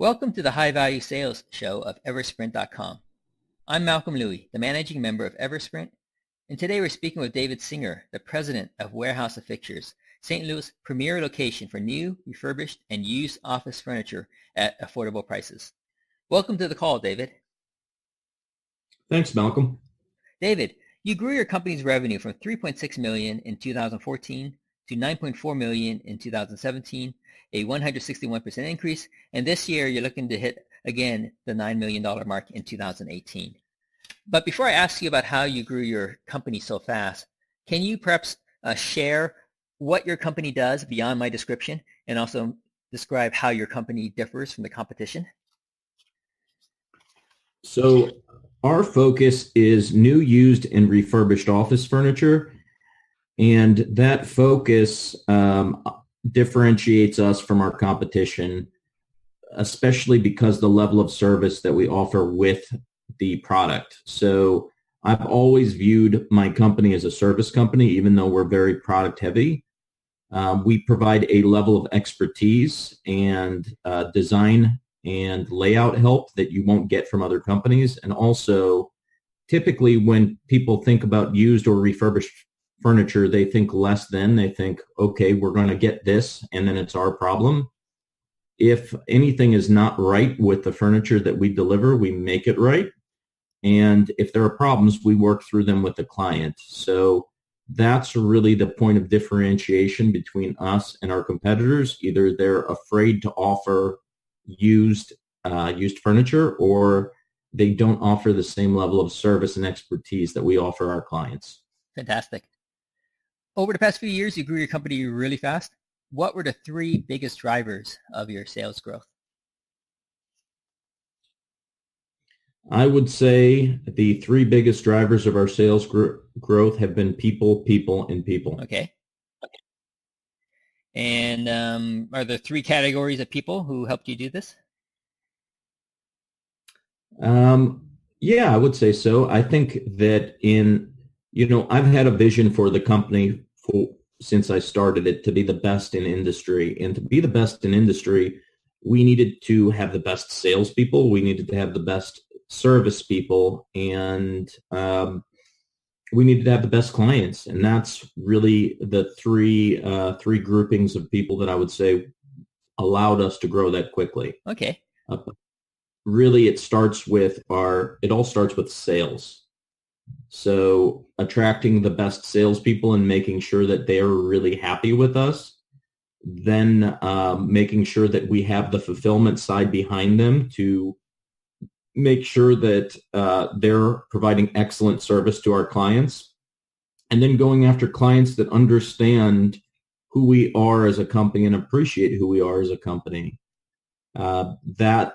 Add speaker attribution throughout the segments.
Speaker 1: Welcome to the High Value Sales Show of Eversprint.com. I'm Malcolm Louie, the managing member of Eversprint, and today we're speaking with David Singer, the president of Warehouse of Fixtures, St. Louis' premier location for new, refurbished, and used office furniture at affordable prices. Welcome to the call, David.
Speaker 2: Thanks, Malcolm.
Speaker 1: David, you grew your company's revenue from $3.6 million in 2014 to $9.4 million in 2017, a 161% increase, and this year you're looking to hit again the $9 million mark in 2018. But before I ask you about how you grew your company so fast, can you perhaps share what your company does beyond my description and also describe how your company differs from the competition?
Speaker 2: So our focus is new, used, and refurbished office furniture, and that focus differentiates us from our competition, especially because the level of service that we offer with the product. So I've always viewed my company as a service company, even though we're very product heavy. We provide a level of expertise and design and layout help that you won't get from other companies. And also, typically when people think about used or refurbished furniture, they think less than. They think, okay, we're going to get this, and then it's our problem. If anything is not right with the furniture that we deliver, we make it right. And if there are problems, we work through them with the client. So that's really the point of differentiation between us and our competitors. Either they're afraid to offer used furniture, or they don't offer the same level of service and expertise that we offer our clients.
Speaker 1: Fantastic. Over the past few years, you grew your company really fast. What were the three biggest drivers of your sales growth?
Speaker 2: I would say the three biggest drivers of our sales growth have been people, people, and people.
Speaker 1: Okay. And are there three categories of people who helped you do this?
Speaker 2: Yeah, I would say so. I think that I've had a vision for the company since I started it to be the best in industry. And to be the best in industry, we needed to have the best salespeople. We needed to have the best service people, and we needed to have the best clients. And that's really the three groupings of people that I would say allowed us to grow that quickly.
Speaker 1: Okay.
Speaker 2: Really, it all starts with sales. So attracting the best salespeople and making sure that they are really happy with us, then making sure that we have the fulfillment side behind them to make sure that they're providing excellent service to our clients, and then going after clients that understand who we are as a company and appreciate who we are as a company. That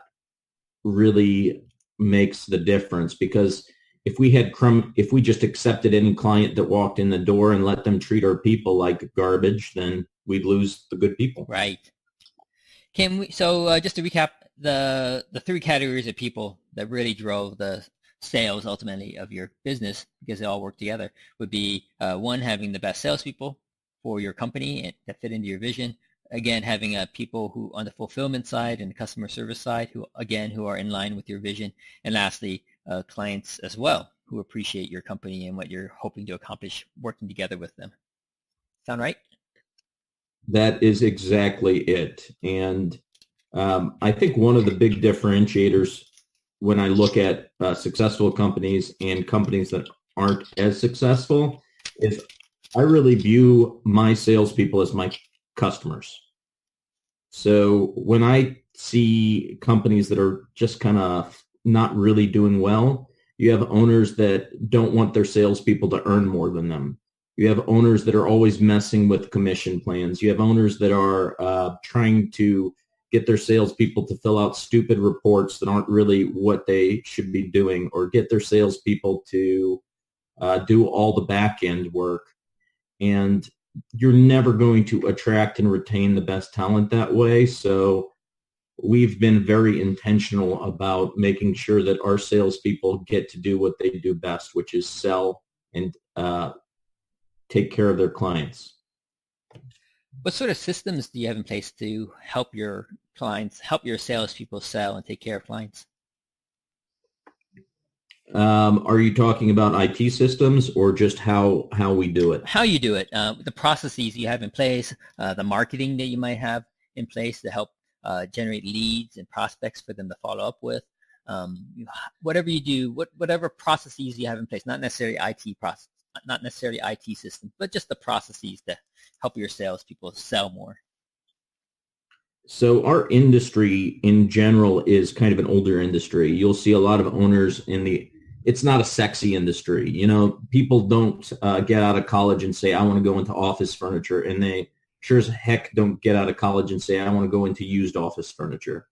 Speaker 2: really makes the difference, because if we just accepted any client that walked in the door and let them treat our people like garbage, then we'd lose the good people.
Speaker 1: Right. So just to recap, the three categories of people that really drove the sales ultimately of your business, because they all work together, would be one, having the best salespeople for your company that fit into your vision. Again, having people who on the fulfillment side and the customer service side who are in line with your vision. And lastly, clients as well who appreciate your company and what you're hoping to accomplish working together with them. Sound right?
Speaker 2: That is exactly it. And I think one of the big differentiators when I look at successful companies and companies that aren't as successful is I really view my salespeople as my customers. So when I see companies that are just kind of not really doing well, you have owners that don't want their salespeople to earn more than them. You have owners that are always messing with commission plans. You have owners that are trying to get their salespeople to fill out stupid reports that aren't really what they should be doing, or get their salespeople to do all the back end work. And you're never going to attract and retain the best talent that way. So we've been very intentional about making sure that our salespeople get to do what they do best, which is sell and take care of their clients.
Speaker 1: What sort of systems do you have in place to help your clients, help your salespeople sell and take care of clients?
Speaker 2: Are you talking about IT systems or just how we do it?
Speaker 1: How you do it, the processes you have in place, the marketing that you might have in place to help generate leads and prospects for them to follow up with. Whatever you do, whatever processes you have in place, not necessarily IT process, not necessarily IT systems, but just the processes to help your salespeople sell more.
Speaker 2: So our industry in general is kind of an older industry. You'll see a lot of owners it's not a sexy industry. You know, people don't get out of college and say, I want to go into office furniture. And they sure as heck don't get out of college and say, I want to go into used office furniture.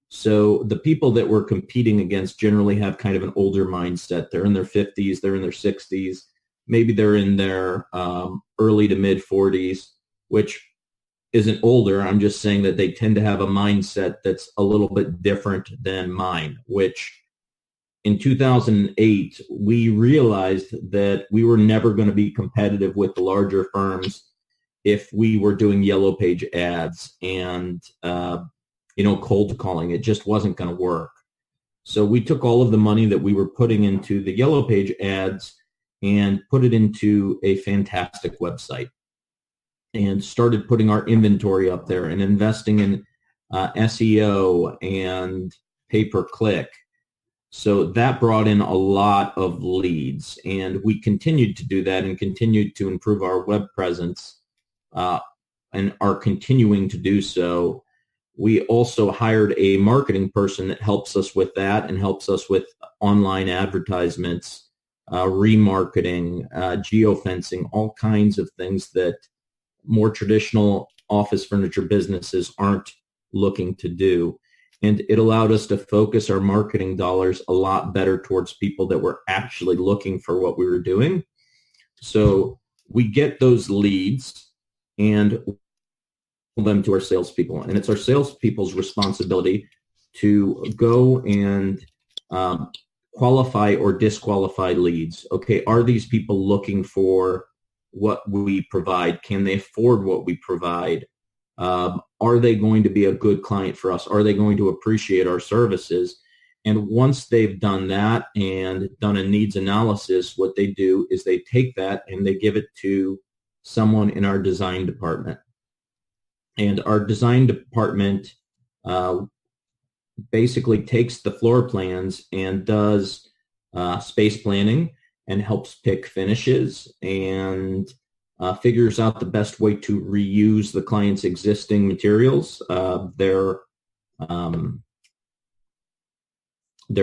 Speaker 2: So the people that we're competing against generally have kind of an older mindset. They're in their 50s, they're in their 60s, maybe they're in their early to mid 40s, which isn't older. I'm just saying that they tend to have a mindset that's a little bit different than mine, which in 2008, we realized that we were never going to be competitive with the larger firms if we were doing yellow page ads and, cold calling. It just wasn't going to work. So we took all of the money that we were putting into the yellow page ads and put it into a fantastic website and started putting our inventory up there and investing in SEO and pay-per-click. So that brought in a lot of leads, and we continued to do that and continued to improve our web presence and are continuing to do so. We also hired a marketing person that helps us with that and helps us with online advertisements, remarketing, geofencing, all kinds of things that more traditional office furniture businesses aren't looking to do. And it allowed us to focus our marketing dollars a lot better towards people that were actually looking for what we were doing. So we get those leads and them to our salespeople. And it's our salespeople's responsibility to go and qualify or disqualify leads. Okay, are these people looking for what we provide? Can they afford what we provide? Are they going to be a good client for us? Are they going to appreciate our services? And once they've done that and done a needs analysis, what they do is they take that and they give it to someone in our design department. And our design department basically takes the floor plans and does space planning and helps pick finishes and figures out the best way to reuse the client's existing materials, their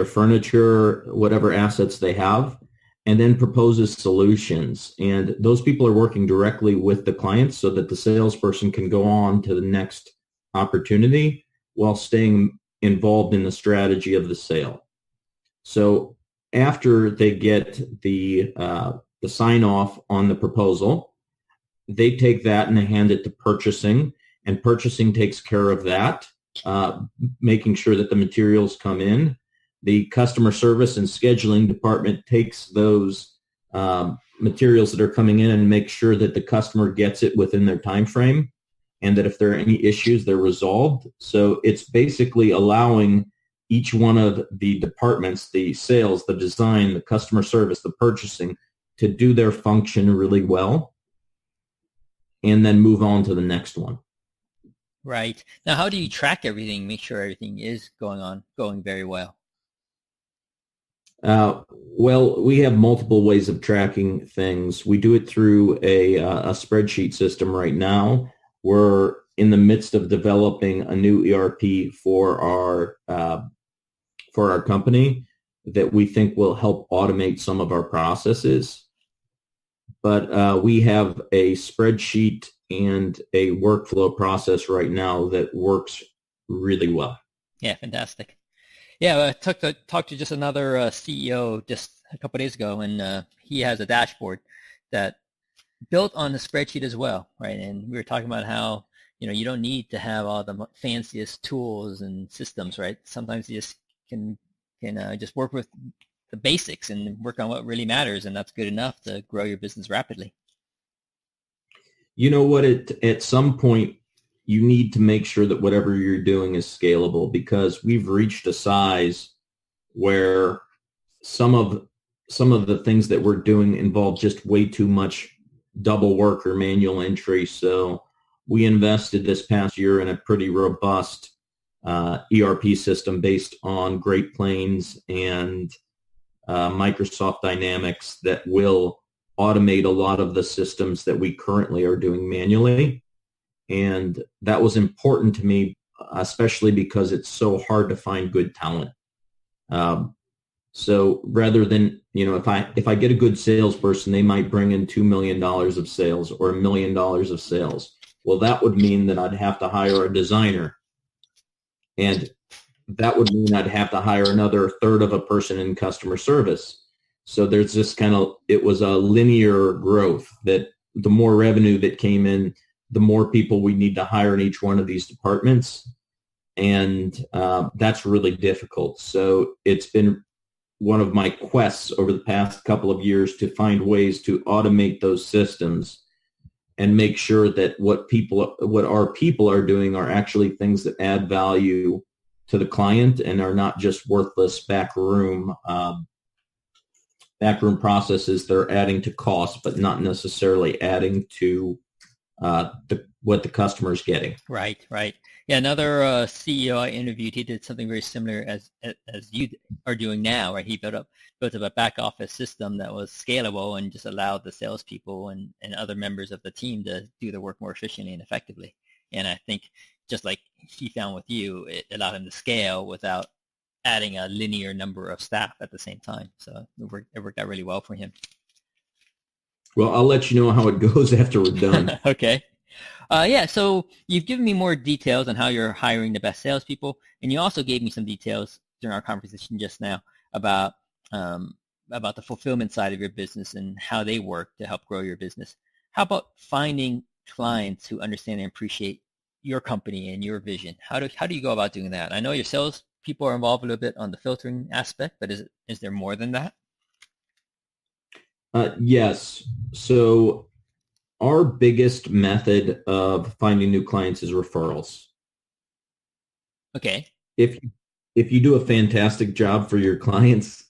Speaker 2: furniture, whatever assets they have, and then proposes solutions. And those people are working directly with the clients so that the salesperson can go on to the next opportunity while staying involved in the strategy of the sale. So after they get the sign off on the proposal, they take that and they hand it to purchasing, and purchasing takes care of that, making sure that the materials come in. The customer service and scheduling department takes those materials that are coming in and makes sure that the customer gets it within their time frame, and that if there are any issues, they're resolved. So it's basically allowing each one of the departments, the sales, the design, the customer service, the purchasing, to do their function really well and then move on to the next one.
Speaker 1: Right. Now, how do you track everything, make sure everything is going very well?
Speaker 2: Well, we have multiple ways of tracking things. We do it through a spreadsheet system right now. We're in the midst of developing a new ERP for our company that we think will help automate some of our processes. But we have a spreadsheet and a workflow process right now that works really well.
Speaker 1: Yeah, fantastic. Yeah, I talked to just another CEO just a couple of days ago, and he has a dashboard that built on the spreadsheet as well, right? And we were talking about how, you don't need to have all the fanciest tools and systems, right? Sometimes you just can just work with the basics and work on what really matters, and that's good enough to grow your business rapidly.
Speaker 2: You know what? At some point, you need to make sure that whatever you're doing is scalable, because we've reached a size where some of the things that we're doing involve just way too much double work or manual entry. So we invested this past year in a pretty robust ERP system based on Great Plains and Microsoft Dynamics that will automate a lot of the systems that we currently are doing manually. And that was important to me, especially because it's so hard to find good talent. So rather than, if I get a good salesperson, they might bring in $2 million of sales or $1 million of sales. Well, that would mean that I'd have to hire a designer. And that would mean I'd have to hire another third of a person in customer service. So there's this it was a linear growth, that the more revenue that came in, the more people we need to hire in each one of these departments. And that's really difficult. So it's been one of my quests over the past couple of years to find ways to automate those systems and make sure that what our people are doing are actually things that add value to the client and are not just worthless backroom processes that are adding to cost, but not necessarily adding to what the customer is getting.
Speaker 1: Right. Yeah, another CEO I interviewed, he did something very similar as you are doing now, right? He built up a back office system that was scalable and just allowed the salespeople and other members of the team to do their work more efficiently and effectively. And I think just like he found with you, it allowed him to scale without adding a linear number of staff at the same time. So it worked out really well for him.
Speaker 2: Well, I'll let you know how it goes after we're done.
Speaker 1: Okay. Yeah, so you've given me more details on how you're hiring the best salespeople, and you also gave me some details during our conversation just now about the fulfillment side of your business and how they work to help grow your business. How about finding clients who understand and appreciate your company and your vision? How do you go about doing that? I know your sales people are involved a little bit on the filtering aspect, but is there more than that?
Speaker 2: Yes. So our biggest method of finding new clients is referrals.
Speaker 1: Okay.
Speaker 2: If you do a fantastic job for your clients,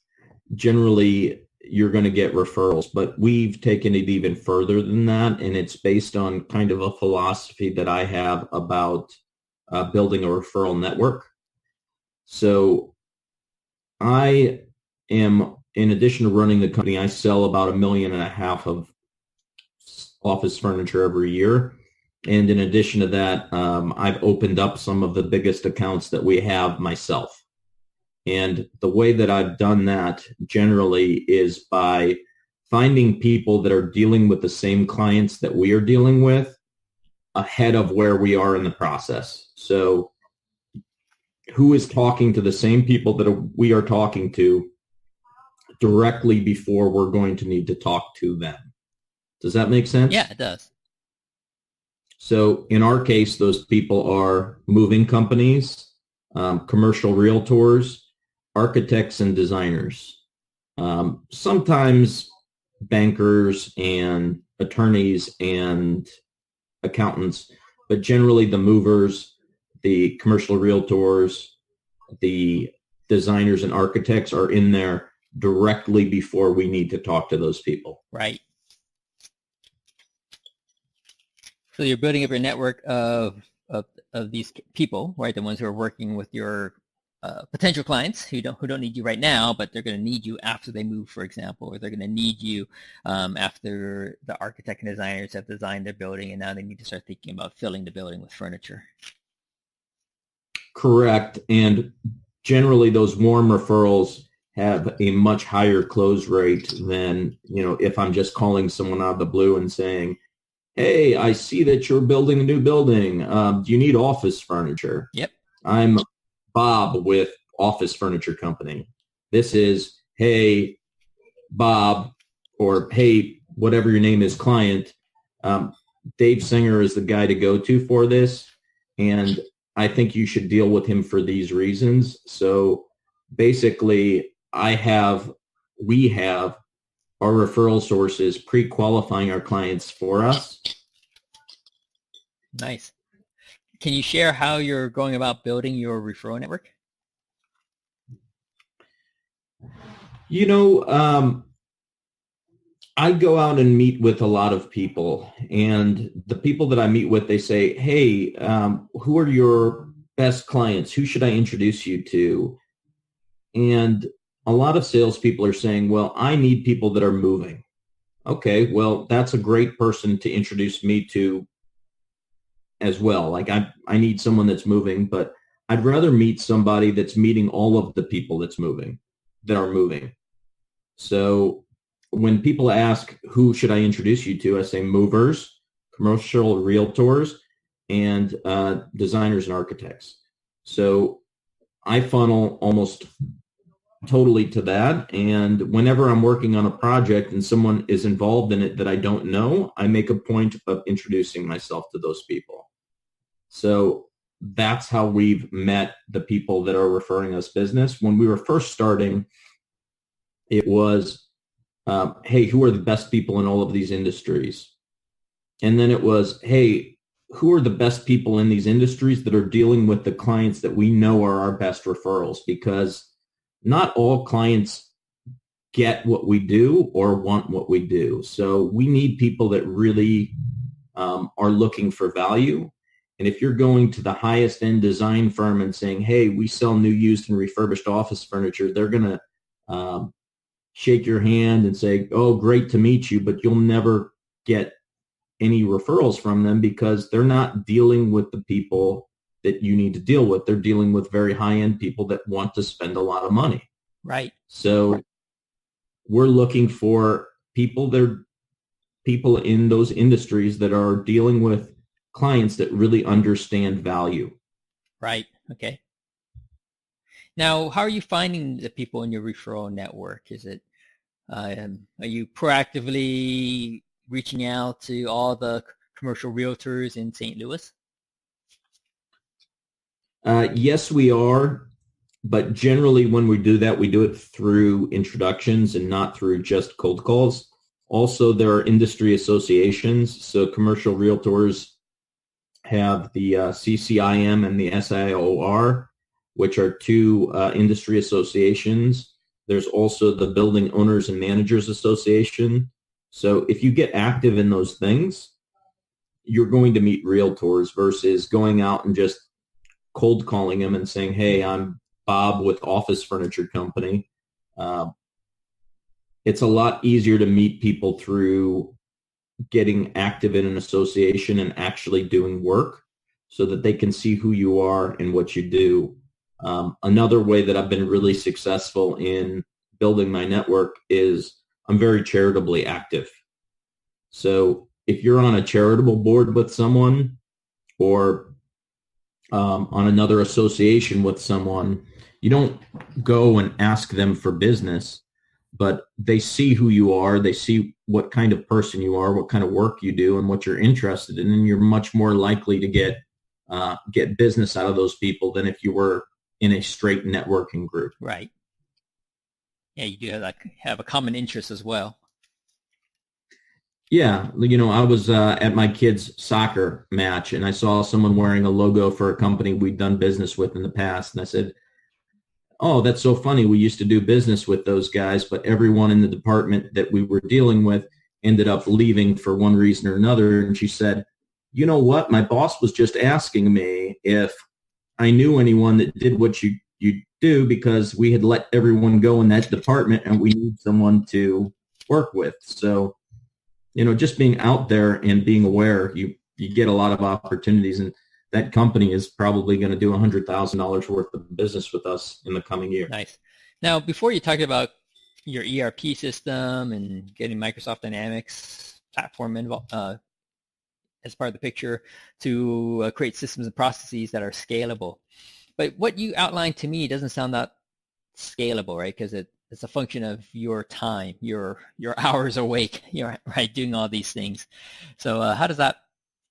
Speaker 2: generally you're going to get referrals. But we've taken it even further than that, and it's based on kind of a philosophy that I have about building a referral network. So I am, in addition to running the company, I sell about $1.5 million of office furniture every year. And in addition to that, I've opened up some of the biggest accounts that we have myself. And the way that I've done that generally is by finding people that are dealing with the same clients that we are dealing with ahead of where we are in the process. So who is talking to the same people that we are talking to directly before we're going to need to talk to them. Does that make sense?
Speaker 1: Yeah, it does.
Speaker 2: So in our case, those people are moving companies, commercial realtors, architects and designers, sometimes bankers and attorneys and accountants, but generally the movers, the commercial realtors, the designers and architects are in there directly before we need to talk to those people.
Speaker 1: Right. So you're building up your network of these people, right? The ones who are working with your potential clients who don't need you right now, but they're going to need you after they move, for example, or they're going to need you after the architect and designers have designed their building, and now they need to start thinking about filling the building with furniture.
Speaker 2: Correct. And generally those warm referrals have a much higher close rate than, if I'm just calling someone out of the blue and saying, hey, I see that you're building a new building. Do you need office furniture?
Speaker 1: Yep.
Speaker 2: I'm Bob with Office Furniture Company. This is, hey, Bob, or hey, whatever your name is, client. Dave Singer is the guy to go to for this. And I think you should deal with him for these reasons. So basically, we have our referral sources pre-qualifying our clients for us.
Speaker 1: Nice. Can you share how you're going about building your referral network?
Speaker 2: You know, I go out and meet with a lot of people, and the people that I meet with, they say, hey, who are your best clients? Who should I introduce you to? And a lot of salespeople are saying, well, I need people that are moving. Okay, well, that's a great person to introduce me to as well. Like I need someone that's moving, but I'd rather meet somebody that's meeting all of the people that are moving. So when people ask, who should I introduce you to? I say movers, commercial realtors, and designers and architects. So I funnel almost totally to that. And whenever I'm working on a project and someone is involved in it that I don't know, I make a point of introducing myself to those people. So that's how we've met the people that are referring us business. When we were first starting, it was, hey, who are the best people in all of these industries? And then it was, hey, who are the best people in these industries that are dealing with the clients that we know are our best referrals? Because not all clients get what we do or want what we do. So we need people that really are looking for value. And if you're going to the highest end design firm and saying, hey, we sell new, used, and refurbished office furniture, they're going to shake your hand and say, oh, great to meet you, but you'll never get any referrals from them because they're not dealing with the people that you need to deal with. They're dealing with very high-end people that want to spend a lot of money.
Speaker 1: Right.
Speaker 2: So we're looking for people in those industries that are dealing with clients that really understand value.
Speaker 1: Right. Okay. Now, how are you finding the people in your referral network? Is it, are you proactively reaching out to all the commercial realtors in St. Louis?
Speaker 2: Yes, we are. But generally, when we do that, we do it through introductions and not through just cold calls. Also, there are industry associations. So commercial realtors have the CCIM and the SIOR, which are two industry associations. There's also the Building Owners and Managers Association. So if you get active in those things, you're going to meet realtors versus going out and just cold calling them and saying, hey, I'm Bob with Office Furniture Company. It's a lot easier to meet people through getting active in an association and actually doing work so that they can see who you are and what you do. Another way that I've been really successful in building my network is I'm very charitably active. So if you're on a charitable board with someone or on another association with someone, you don't go and ask them for business, but they see who you are. They see what kind of person you are, what kind of work you do, and what you're interested in. And you're much more likely to get business out of those people than if you were in a straight networking group.
Speaker 1: Right. Yeah, you do have a common interest as well.
Speaker 2: Yeah, you know, I was at my kid's soccer match and I saw someone wearing a logo for a company we'd done business with in the past. And I said, oh, that's so funny. We used to do business with those guys, but everyone in the department that we were dealing with ended up leaving for one reason or another. And she said, you know what? My boss was just asking me if I knew anyone that did what you do because we had let everyone go in that department and we need someone to work with. So, you know, just being out there and being aware, you get a lot of opportunities, and that company is probably going to do $100,000 worth of business with us in the coming year.
Speaker 1: Nice. Now, before you talked about your ERP system and getting Microsoft Dynamics platform involved as part of the picture to create systems and processes that are scalable. But what you outlined to me doesn't sound that scalable, right? Because it's a function of your time, your hours awake, right, doing all these things. So how does that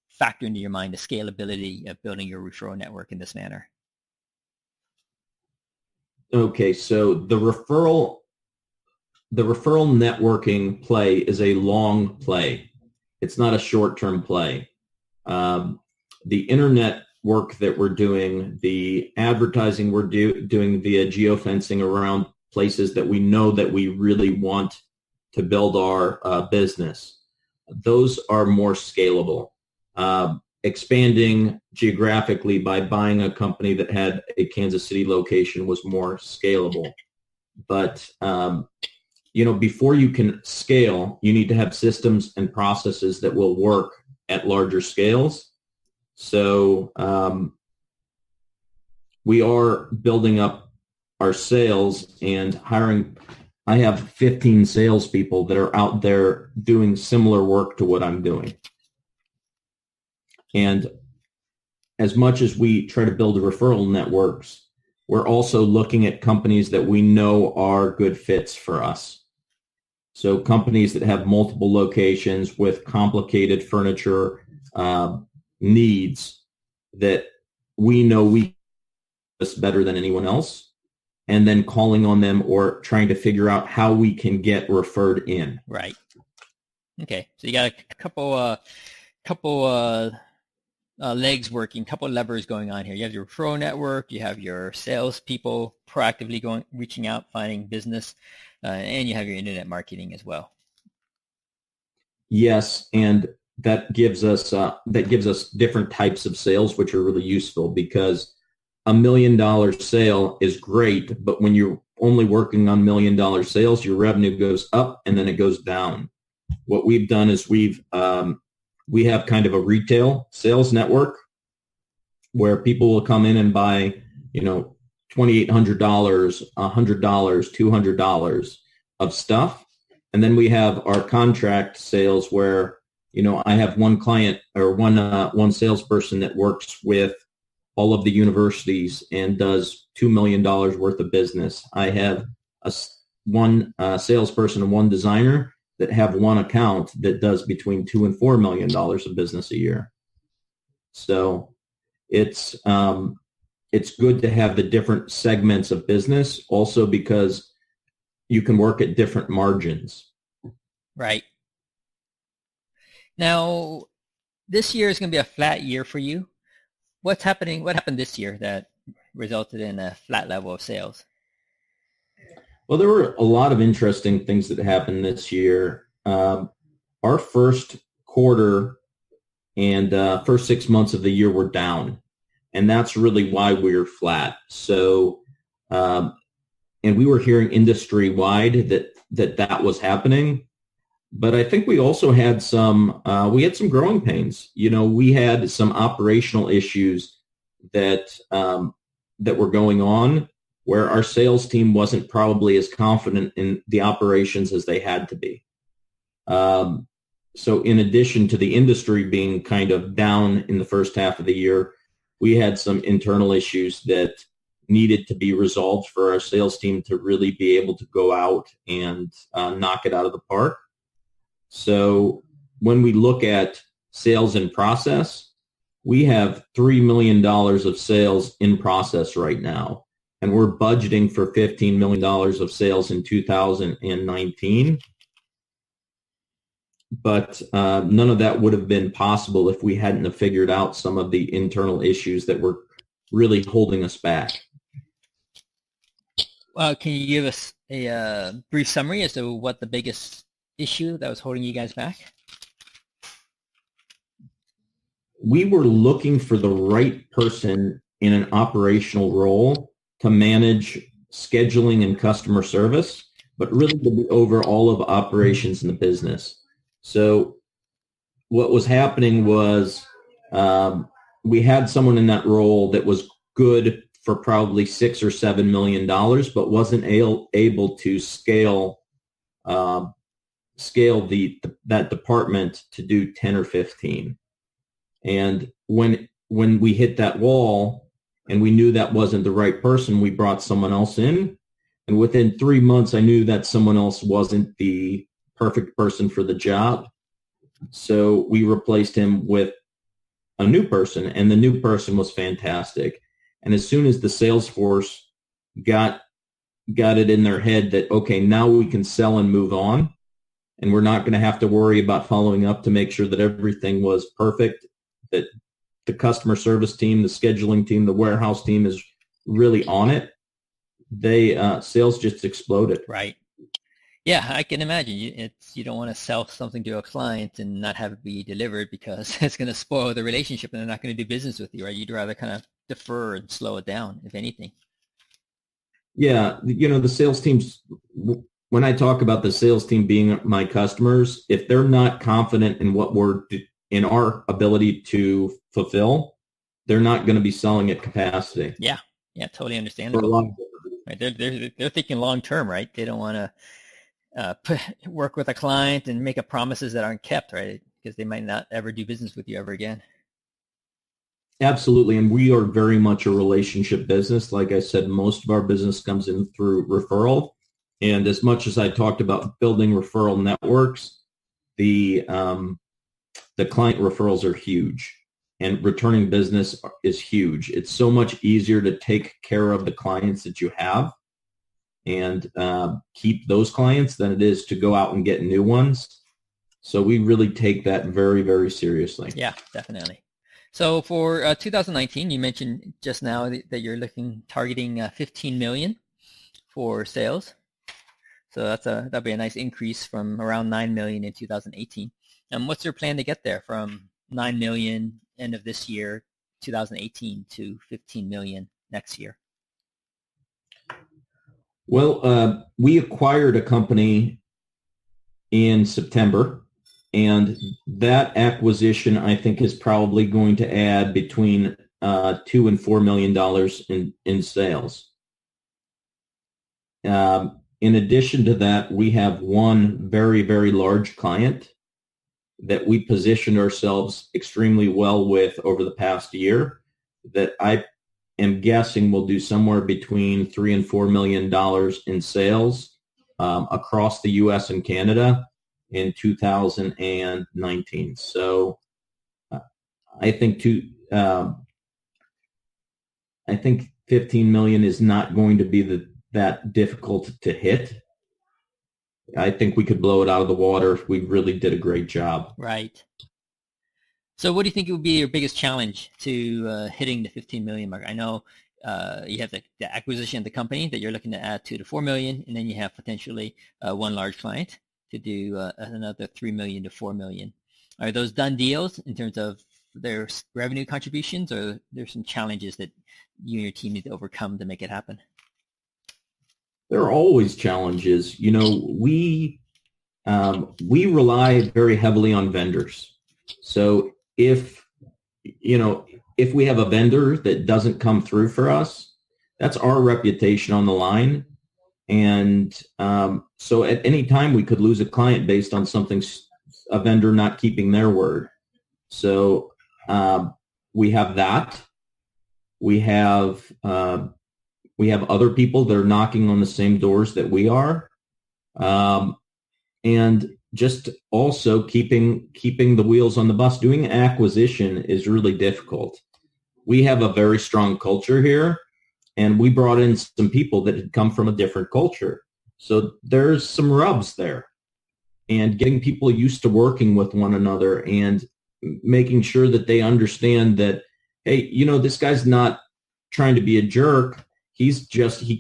Speaker 1: factor into your mind, the scalability of building your referral network in this manner?
Speaker 2: Okay, so the referral networking play is a long play. It's not a short-term play. the internet work that we're doing, the advertising we're doing via geofencing around places that we know that we really want to build our business, those are more scalable. Expanding geographically by buying a company that had a Kansas City location was more scalable. But, before you can scale, you need to have systems and processes that will work at larger scales. So we are building up our sales and hiring. I have 15 salespeople that are out there doing similar work to what I'm doing. And as much as we try to build referral networks, we're also looking at companies that we know are good fits for us. So companies that have multiple locations with complicated furniture needs that we know we do this better than anyone else, and then calling on them or trying to figure out how we can get referred in.
Speaker 1: Right. Okay. So you got a couple legs working, couple levers going on here. You have your referral network, you have your salespeople proactively reaching out, finding business, and you have your internet marketing as well.
Speaker 2: Yes, and that gives us different types of sales, which are really useful, because $1 million sale is great, but when you're only working on $1 million sales, your revenue goes up and then it goes down. What we've done is we have kind of a retail sales network where people will come in and buy, $2,800, $100, $200 of stuff. And then we have our contract sales where, I have one client or one salesperson that works with all of the universities and does $2 million worth of business. I have one salesperson and one designer that have one account that does between $2 and $4 million of business a year. So it's good to have the different segments of business, also because you can work at different margins.
Speaker 1: Right. Now, this year is going to be a flat year for you. What happened this year that resulted in a flat level of sales?
Speaker 2: Well, there were a lot of interesting things that happened this year. Our first quarter and first 6 months of the year were down, and that's really why we were flat. So, and we were hearing industry-wide that was happening. But I think we also had some growing pains. We had some operational issues that were going on, where our sales team wasn't probably as confident in the operations as they had to be. So in addition to the industry being kind of down in the first half of the year, we had some internal issues that needed to be resolved for our sales team to really be able to go out and knock it out of the park. So when we look at sales in process, we have $3 million of sales in process right now, and we're budgeting for $15 million of sales in 2019. But none of that would have been possible if we hadn't have figured out some of the internal issues that were really holding us back.
Speaker 1: Can you give us a brief summary as to what the biggest issue that was holding you guys back?
Speaker 2: We were looking for the right person in an operational role to manage scheduling and customer service, but really to be over all of operations in the business. So what was happening was we had someone in that role that was good for probably $6 or $7 million, but wasn't able to scale that department to do 10 or 15. And when we hit that wall and we knew that wasn't the right person, we brought someone else in. And within 3 months, I knew that someone else wasn't the perfect person for the job. So we replaced him with a new person, and the new person was fantastic. And as soon as the sales force got it in their head that, okay, now we can sell and move on, and we're not going to have to worry about following up to make sure that everything was perfect, that the customer service team, the scheduling team, the warehouse team is really on it, sales just exploded.
Speaker 1: Right. Yeah, I can imagine. You don't want to sell something to a client and not have it be delivered because it's going to spoil the relationship and they're not going to do business with you, right? You'd rather kind of defer and slow it down, if anything.
Speaker 2: Yeah, the sales teams, when I talk about the sales team being my customers, if they're not confident in what in our ability to fulfill, they're not going to be selling at capacity.
Speaker 1: Yeah, totally understandable. Right, they're thinking long term, right? They don't want to work with a client and make up promises that aren't kept, right? Because they might not ever do business with you ever again.
Speaker 2: Absolutely, and we are very much a relationship business. Like I said, most of our business comes in through referral. And as much as I talked about building referral networks, the client referrals are huge, and returning business is huge. It's so much easier to take care of the clients that you have and keep those clients than it is to go out and get new ones. So we really take that very, very seriously.
Speaker 1: Yeah, definitely. So for 2019, you mentioned just now that you're targeting 15 million for sales. So that'll be a nice increase from around 9 million in 2018. And what's your plan to get there from 9 million end of this year, 2018, to 15 million next year?
Speaker 2: Well, we acquired a company in September, and that acquisition, I think, is probably going to add between $2 and $4 million in sales. In addition to that, we have one very, very large client that we positioned ourselves extremely well with over the past year that I am guessing will do somewhere between $3 and $4 million in sales across the U.S. and Canada in 2019. So I think 15 million is not going to be that difficult to hit. I think we could blow it out of the water if we really did a great job.
Speaker 1: Right. So what do you think would be your biggest challenge to hitting the 15 million mark? I know you have the acquisition of the company that you're looking to add 2 to 4 million, and then you have potentially one large client to do another 3 million to 4 million. Are those done deals in terms of their revenue contributions, or there's some challenges that you and your team need to overcome to make it happen?
Speaker 2: There are always challenges. We rely very heavily on vendors. So if we have a vendor that doesn't come through for us, that's our reputation on the line. And so at any time we could lose a client based on a vendor not keeping their word. So we have that. We have other people that are knocking on the same doors that we are. And just also keeping the wheels on the bus. Doing acquisition is really difficult. We have a very strong culture here, and we brought in some people that had come from a different culture. So there's some rubs there. And getting people used to working with one another and making sure that they understand that, hey, this guy's not trying to be a jerk. He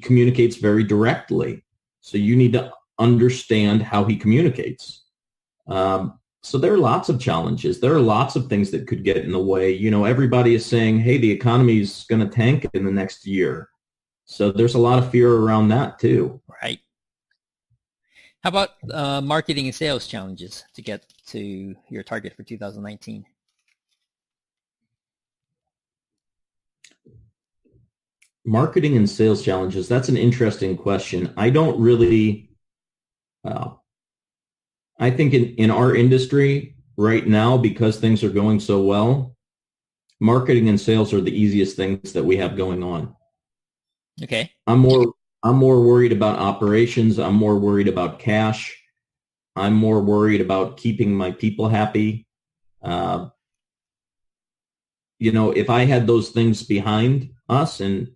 Speaker 2: communicates very directly. So you need to understand how he communicates. So there are lots of challenges. There are lots of things that could get in the way. Everybody is saying, hey, the economy is going to tank in the next year. So there's a lot of fear around that too.
Speaker 1: Right. How about marketing and sales challenges to get to your target for 2019?
Speaker 2: Marketing and sales challenges, that's an interesting question. I don't really, I think in our industry right now, because things are going so well, marketing and sales are the easiest things that we have going on.
Speaker 1: Okay.
Speaker 2: I'm more worried about operations. I'm more worried about cash. I'm more worried about keeping my people happy. If I had those things behind us and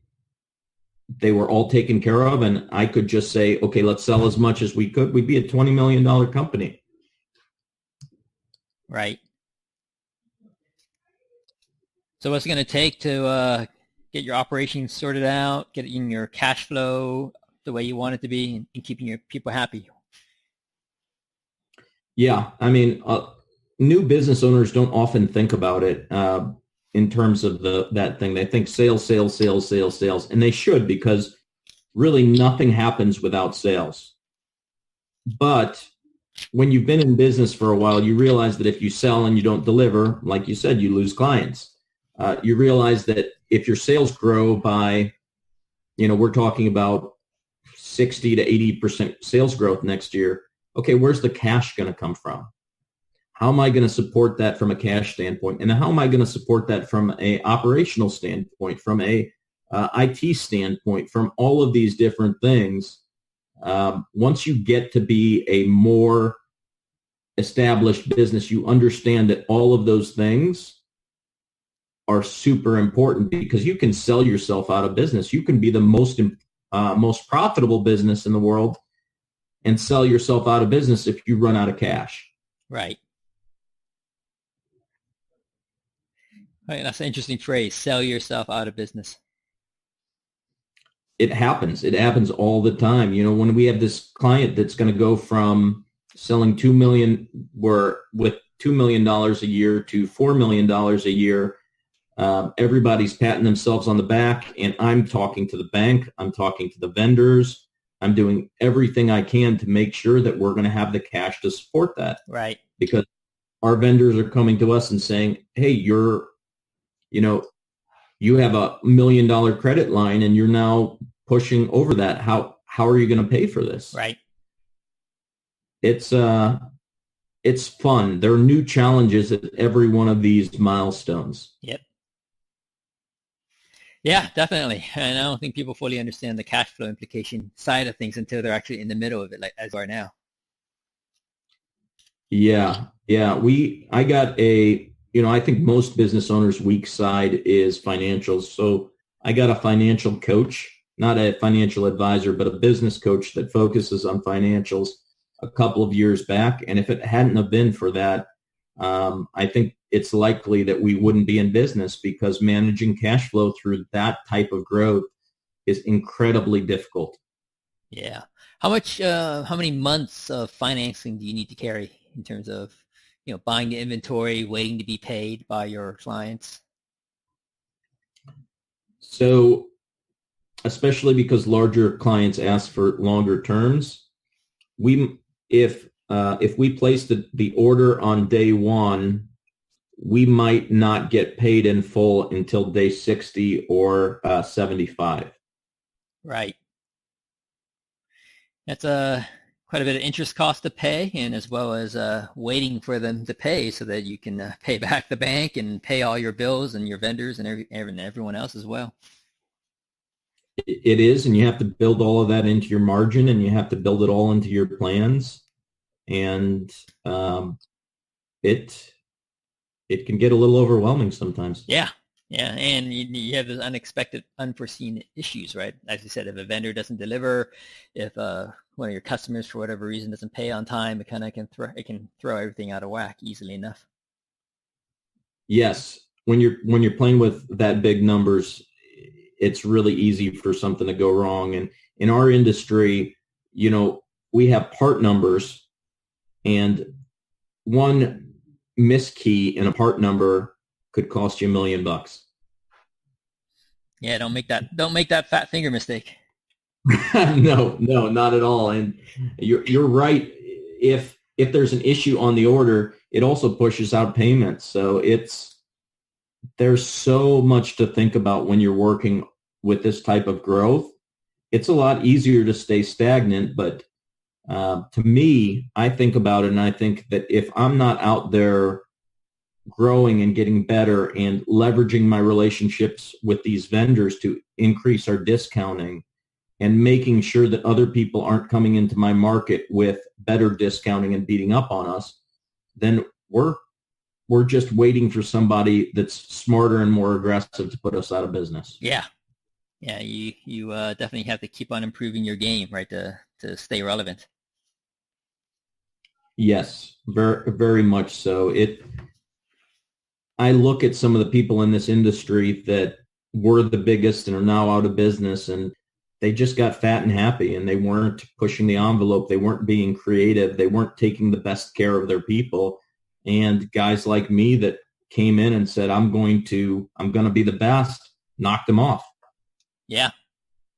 Speaker 2: they were all taken care of and I could just say, okay, let's sell as much as we could, we'd be a $20 million company.
Speaker 1: Right. So what's it going to take to get your operations sorted out, getting your cash flow the way you want it to be, and keeping your people happy?
Speaker 2: Yeah, I mean, new business owners don't often think about it in terms of that thing. They think sales, sales, sales, sales, sales, and they should, because really nothing happens without sales. But when you've been in business for a while, you realize that if you sell and you don't deliver, like you said, you lose clients. You realize that if your sales grow by, we're talking about 60 to 80% sales growth next year. Okay, where's the cash going to come from? How am I going to support that from a cash standpoint? And how am I going to support that from a operational standpoint, from a IT standpoint, from all of these different things? Once you get to be a more established business, you understand that all of those things are super important, because you can sell yourself out of business. You can be the most profitable business in the world and sell yourself out of business if you run out of cash.
Speaker 1: Right. Right, that's an interesting phrase, sell yourself out of business.
Speaker 2: It happens. It happens all the time. When we have this client that's going to go from selling $2 million with $2 million a year to $4 million a year, everybody's patting themselves on the back, and I'm talking to the bank. I'm talking to the vendors. I'm doing everything I can to make sure that we're going to have the cash to support that.
Speaker 1: Right.
Speaker 2: Because our vendors are coming to us and saying, hey, you have $1 million credit line and you're now pushing over that. How are you going to pay for this?
Speaker 1: Right.
Speaker 2: It's fun. There are new challenges at every one of these milestones.
Speaker 1: Yep. Yeah, definitely. And I don't think people fully understand the cash flow implication side of things until they're actually in the middle of it, like as we are now.
Speaker 2: Yeah. I got I think most business owners' weak side is financials. So I got a financial coach, not a financial advisor, but a business coach that focuses on financials a couple of years back. And if it hadn't have been for that, I think it's likely that we wouldn't be in business, because managing cash flow through that type of growth is incredibly difficult.
Speaker 1: Yeah. How many months of financing do you need to carry in terms of, buying the inventory, waiting to be paid by your clients?
Speaker 2: So, especially because larger clients ask for longer terms, if we place the order on day one, we might not get paid in full until day 60 or 75.
Speaker 1: Right. That's quite a bit of interest cost to pay, and as well as waiting for them to pay so that you can pay back the bank and pay all your bills and your vendors and everyone else as well.
Speaker 2: It is, and you have to build all of that into your margin, and you have to build it all into your plans. And it can get a little overwhelming sometimes.
Speaker 1: Yeah, and you have those unexpected, unforeseen issues, right? As you said, if a vendor doesn't deliver, if one of your customers for whatever reason doesn't pay on time, it kind of can throw everything out of whack easily enough.
Speaker 2: Yes, when you're playing with that big numbers, it's really easy for something to go wrong. And in our industry, we have part numbers, and one miskey in a part number could cost you $1 million.
Speaker 1: Yeah, don't make that fat finger mistake.
Speaker 2: No, not at all. And you're right. If there's an issue on the order, it also pushes out payments. So there's so much to think about when you're working with this type of growth. It's a lot easier to stay stagnant, but to me, I think about it, and I think that if I'm not out there growing and getting better and leveraging my relationships with these vendors to increase our discounting and making sure that other people aren't coming into my market with better discounting and beating up on us, then we're just waiting for somebody that's smarter and more aggressive to put us out of business.
Speaker 1: Yeah. You definitely have to keep on improving your game, right, to stay relevant.
Speaker 2: Yes, very, very much so. I look at some of the people in this industry that were the biggest and are now out of business, and they just got fat and happy, and they weren't pushing the envelope. They weren't being creative. They weren't taking the best care of their people. And guys like me that came in and said, I'm going to be the best, knocked them off.
Speaker 1: Yeah.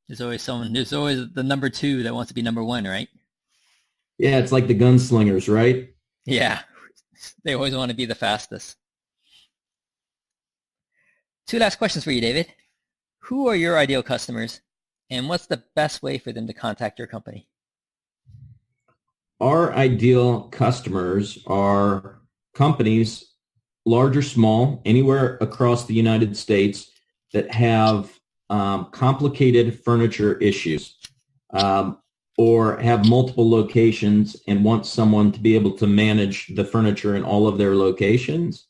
Speaker 1: There's always the number two that wants to be number one, right?
Speaker 2: Yeah, it's like the gunslingers, right?
Speaker 1: Yeah. They always want to be the fastest. Two last questions for you, David. Who are your ideal customers, and what's the best way for them to contact your company?
Speaker 2: Our ideal customers are companies, large or small, anywhere across the United States that have complicated furniture issues, or have multiple locations and want someone to be able to manage the furniture in all of their locations,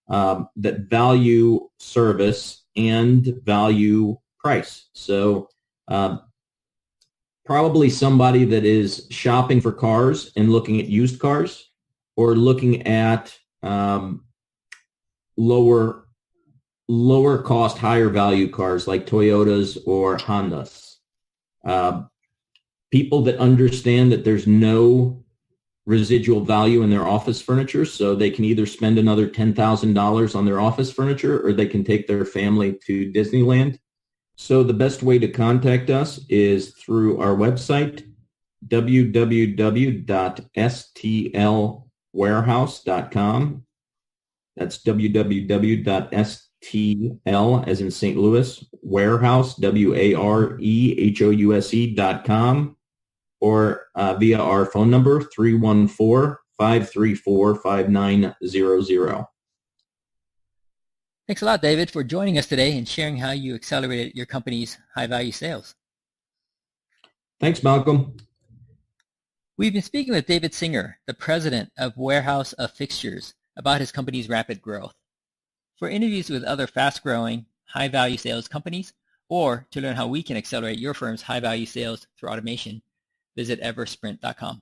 Speaker 2: that value service and value price. So probably somebody that is shopping for cars and looking at used cars, or looking at lower cost, higher value cars like Toyotas or Hondas. People that understand that there's no residual value in their office furniture, so they can either spend another $10,000 on their office furniture, or they can take their family to Disneyland. So the best way to contact us is through our website, www.stlwarehouse.com. That's www.stl, as in St. Louis, warehouse, warehouse.com, or via our phone number, 314-534-5900.
Speaker 1: Thanks a lot, David, for joining us today and sharing how you accelerated your company's high-value sales.
Speaker 2: Thanks, Malcolm.
Speaker 1: We've been speaking with David Singer, the president of Warehouse of Fixtures, about his company's rapid growth. For interviews with other fast-growing, high-value sales companies, or to learn how we can accelerate your firm's high-value sales through automation, visit Eversprint.com.